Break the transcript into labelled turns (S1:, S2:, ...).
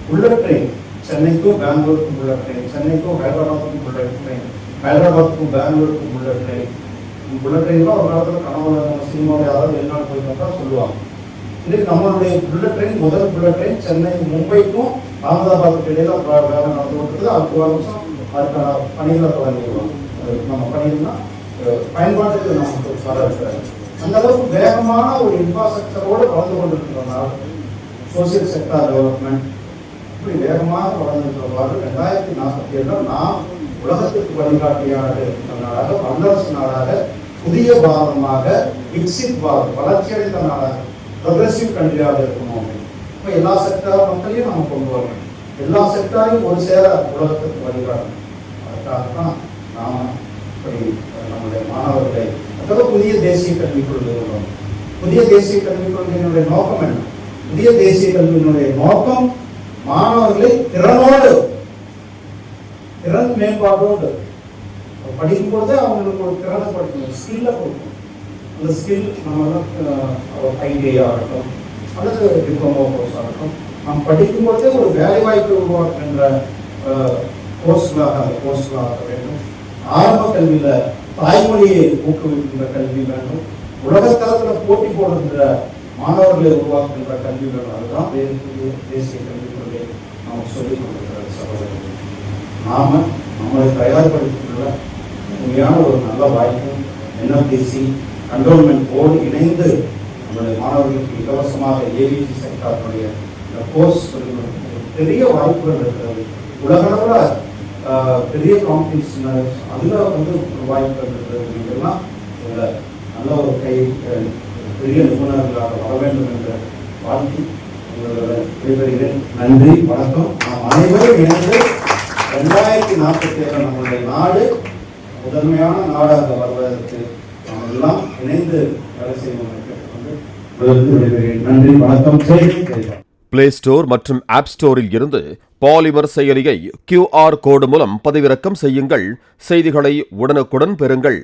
S1: Bullet train சென்னைக்கும் பெங்களூருக்கும் bullet train, சென்னைக்கும் ஹைதராபாத்துக்கும் புல்லட் ட்ரெயின், ஹைதராபாத்துக்கும் பெங்களூருக்கும் புல்லட் ட்ரெயின். புல்லட் ட்ரெயின்லாம் ஒரு காலத்தில் கனவுல சினிமாவில் யாராவது வெளிநாடு போயிருந்தா தான் சொல்லுவாங்க. இன்னைக்கு நம்மளுடைய புல்லட் ட்ரெயின், முதல் புல்லட் ட்ரெயின் சென்னை மும்பைக்கும் அகமதாபாத்துக்கு இடையில வேலை நடந்து கொண்டிருக்குது. அடுத்த வருஷம் அதுக்கான பணிகளை தொடங்கிடுவாங்க. நம்ம பணிகள்னா பயன்பாட்டுக்கு நமக்கு வர இருக்கிறாரு. அந்த அளவுக்கு வேகமான ஒரு இன்ஃப்ராஸ்ட்ரக்சரோடு வளர்ந்து கொண்டிருக்கிறதுனால சோசியல் செக்டார் டெவலப்மெண்ட் இப்படி வேகமாக வளர்ந்துருக்கிறவாறு 2047 நாம் உலகத்திற்கு வழிகாட்டியான நாடாக, வல்லரசு நாடாக, புதிய பாரதமாக, விக்சித் பாரத் வளர்ச்சியடைந்த நாடாக, ப்ரொக்ரெசிவ் கண்ட்ரியாக இருக்கணும். இப்போ எல்லா செக்டார் மக்களையும் நம்ம கொண்டு வரணும், எல்லா செக்டாரையும் ஒரு சேர உலகத்திற்கு வழிகாட்டணும். அதுக்காகத்தான் நாம் இப்படி நம்முடைய மாணவர்களை அதாவது புதிய தேசிய கல்விக் கொள்கை உள்ளோம். புதிய தேசிய கல்விக் கொள்கையினுடைய நோக்கம் என்ன? புதிய தேசிய கல்வியினுடைய நோக்கம் மாணவர்களை திறன் மேம்பாட்டோடு படிக்கும் பொழுதே அவங்களுக்கு ஒரு திறனை படிக்கணும், ஸ்கில்லை கொடுக்கணும். அந்த ஸ்கில் நம்ம ஐடிஐ ஆகட்டும் அல்லது டிப்ளமோ கோர்ஸ் ஆகட்டும், நாம் படிக்கும் பொழுதே ஒரு வேலைவாய்ப்பை உருவாக்குகின்ற கோர்ஸ்களாக அந்த கோர்ஸ்களாக வேண்டும். ஆரம்ப கல்வியில் தாய்மொழியை ஊக்குவிக்கின்ற கல்வி வேண்டும். உலகத்தளத்தில் போட்டி போடுகின்ற மாணவர்களை உருவாக்குகின்ற கல்வி வேண்டும். அதுதான் தேசிய கல்விக் கொள்கை நாம் சொல்லிக் கொடுக்கிற சகோதரர்கள். நாம் நம்மளை தயார்படுத்தியுள்ள உண்மையான ஒரு நல்ல வாய்ப்பு என்எஃப்டிசி கண்ட்ரோல்மெண்ட் போர்டு இணைந்து நம்முடைய மாணவர்களுக்கு இலவசமாக ஏவிசி செக்டாருடைய இந்த கோர்ஸ் பெரிய வாய்ப்புகள் இருக்கிறது. உலகளவில் பெரிய காம்படிஷன் அதில் ஒரு வாய்ப்புகள் இருக்கிறது. இதெல்லாம் நல்ல ஒரு பெரிய நிபுணர்களாக வர வேண்டும் என்ற வாழ்த்தி விடைபெறுகிறேன். நன்றி, வணக்கம். நாம் அனைவரும் இணைந்து 2047 நம்முடைய நாடு முதன்மையான நாடாக வருவதற்கு நாம் எல்லாம் இணைந்து வேலை செய்வோம் என்று கேட்டுக்கொண்டு விடைபெறுகிறேன். நன்றி, வணக்கம்.
S2: பிளே ஸ்டோர் மற்றும் ஆப் ஸ்டோரில் இருந்து பாலிமர் செயலியை QR கோடு மூலம் பதிவிறக்கம் செய்யுங்கள். செய்திகளை உடனுக்குடன் பெறுங்கள்.